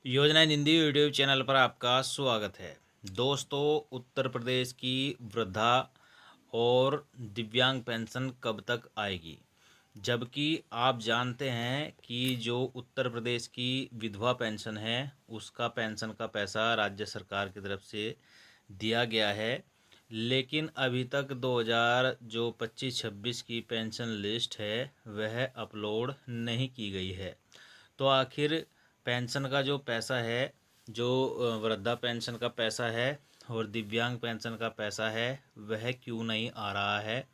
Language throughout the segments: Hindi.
योजनाएं हिंदी यूट्यूब चैनल पर आपका स्वागत है। दोस्तों, उत्तर प्रदेश की वृद्धा और दिव्यांग पेंशन कब तक आएगी? जबकि आप जानते हैं कि जो उत्तर प्रदेश की विधवा पेंशन है उसका पेंशन का पैसा राज्य सरकार की तरफ से दिया गया है, लेकिन अभी तक 2000 जो 25-26 की पेंशन लिस्ट है वह अपलोड नहीं की गई है। तो आखिर पेंशन का जो पैसा है, जो वृद्धा पेंशन का पैसा है और दिव्यांग पेंशन का पैसा है, वह क्यों नहीं आ रहा है,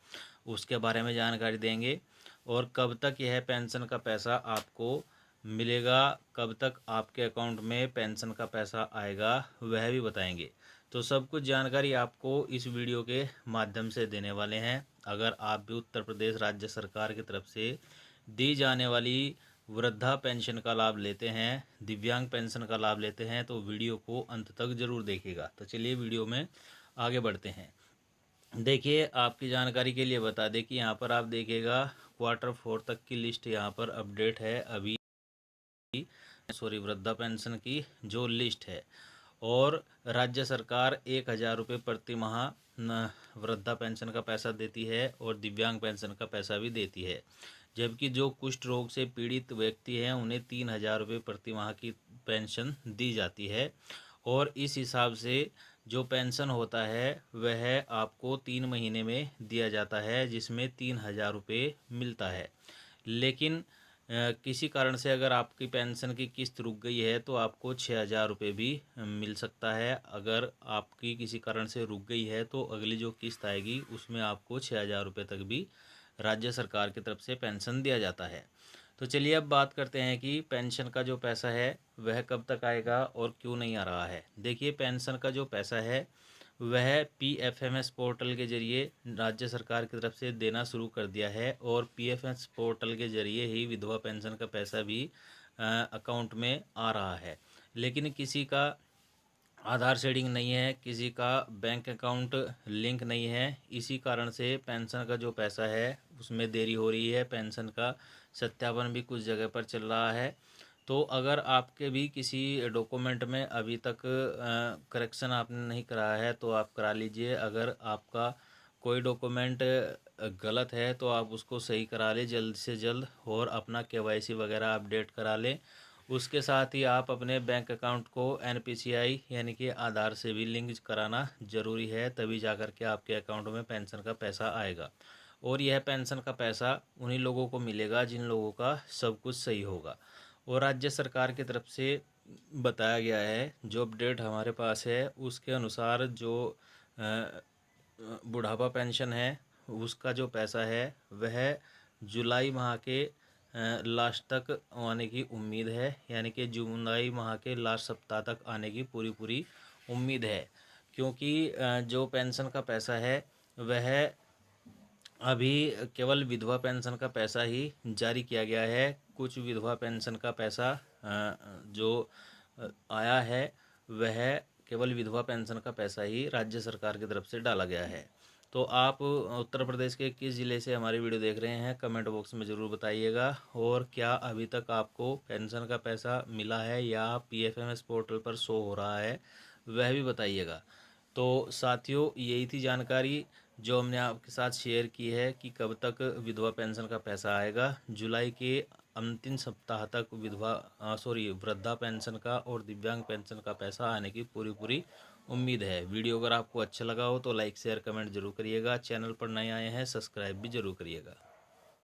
उसके बारे में जानकारी देंगे। और कब तक यह पेंशन का पैसा आपको मिलेगा, कब तक आपके अकाउंट में पेंशन का पैसा आएगा, वह भी बताएंगे। तो सब कुछ जानकारी आपको इस वीडियो के माध्यम से देने वाले हैं। अगर आप भी उत्तर प्रदेश राज्य सरकार की तरफ से दी जाने वाली वृद्धा पेंशन का लाभ लेते हैं, दिव्यांग पेंशन का लाभ लेते हैं, तो वीडियो को अंत तक ज़रूर देखिएगा। तो चलिए वीडियो में आगे बढ़ते हैं। देखिए, आपकी जानकारी के लिए बता दें कि यहाँ पर आप देखिएगा Q4 तक की लिस्ट यहाँ पर अपडेट है अभी। वृद्धा पेंशन की जो लिस्ट है, और राज्य सरकार 1000 रुपये प्रति माह वृद्धा पेंशन का पैसा देती है और दिव्यांग पेंशन का पैसा भी देती है। जबकि जो कुष्ठ रोग से पीड़ित व्यक्ति हैं उन्हें 3000 रुपये प्रति माह की पेंशन दी जाती है। और इस हिसाब से जो पेंशन होता है वह आपको 3 महीने में दिया जाता है, जिसमें 3000 रुपये मिलता है। लेकिन किसी कारण से अगर आपकी पेंशन की किस्त रुक गई है तो आपको 6000 रुपये भी मिल सकता है। अगर आपकी किसी कारण से रुक गई है तो अगली जो किस्त आएगी उसमें आपको 6000 रुपये तक भी राज्य सरकार की तरफ से पेंशन दिया जाता है। तो चलिए अब बात करते हैं कि पेंशन का जो पैसा है वह कब तक आएगा और क्यों नहीं आ रहा है। देखिए, पेंशन का जो पैसा है वह PFMS पोर्टल के ज़रिए राज्य सरकार की तरफ से देना शुरू कर दिया है, और PFMS पोर्टल के ज़रिए ही विधवा पेंशन का पैसा भी अकाउंट में आ रहा है। लेकिन किसी का आधार शेडिंग नहीं है, किसी का बैंक अकाउंट लिंक नहीं है। इसी कारण से पेंशन का जो पैसा है उसमें देरी हो रही है। पेंशन का सत्यापन भी कुछ जगह पर चल रहा है। तो अगर आपके भी किसी डॉक्यूमेंट में अभी तक करेक्शन आपने नहीं कराया है तो आप करा लीजिए। अगर आपका कोई डॉक्यूमेंट गलत है तो आप उसको सही करा लें जल्द से जल्द, और अपना KYC वगैरह अपडेट करा लें। उसके साथ ही आप अपने बैंक अकाउंट को NPCI यानी कि आधार से भी लिंक कराना ज़रूरी है, तभी जाकर के आपके अकाउंट में पेंशन का पैसा आएगा। और यह पेंशन का पैसा उन्हीं लोगों को मिलेगा जिन लोगों का सब कुछ सही होगा। और राज्य सरकार की तरफ से बताया गया है, जो अपडेट हमारे पास है उसके अनुसार जो बुढ़ापा पेंशन है उसका जो पैसा है वह जुलाई माह के लास्ट तक आने की उम्मीद है, यानी कि जुलाई माह के लास्ट सप्ताह तक आने की पूरी उम्मीद है। क्योंकि जो पेंशन का पैसा है वह अभी केवल विधवा पेंशन का पैसा ही जारी किया गया है। कुछ विधवा पेंशन का पैसा जो आया है वह केवल विधवा पेंशन का पैसा ही राज्य सरकार की तरफ से डाला गया है। तो आप उत्तर प्रदेश के किस ज़िले से हमारी वीडियो देख रहे हैं, कमेंट बॉक्स में ज़रूर बताइएगा। और क्या अभी तक आपको पेंशन का पैसा मिला है या PFMS पोर्टल पर शो हो रहा है, वह भी बताइएगा। तो साथियों, यही थी जानकारी जो हमने आपके साथ शेयर की है कि कब तक विधवा पेंशन का पैसा आएगा। जुलाई के अंतिम सप्ताह तक वृद्धा पेंशन का और दिव्यांग पेंशन का पैसा आने की पूरी उम्मीद है। वीडियो अगर आपको अच्छा लगा हो तो लाइक शेयर कमेंट जरूर करिएगा। चैनल पर नए आए हैं सब्सक्राइब भी जरूर करिएगा।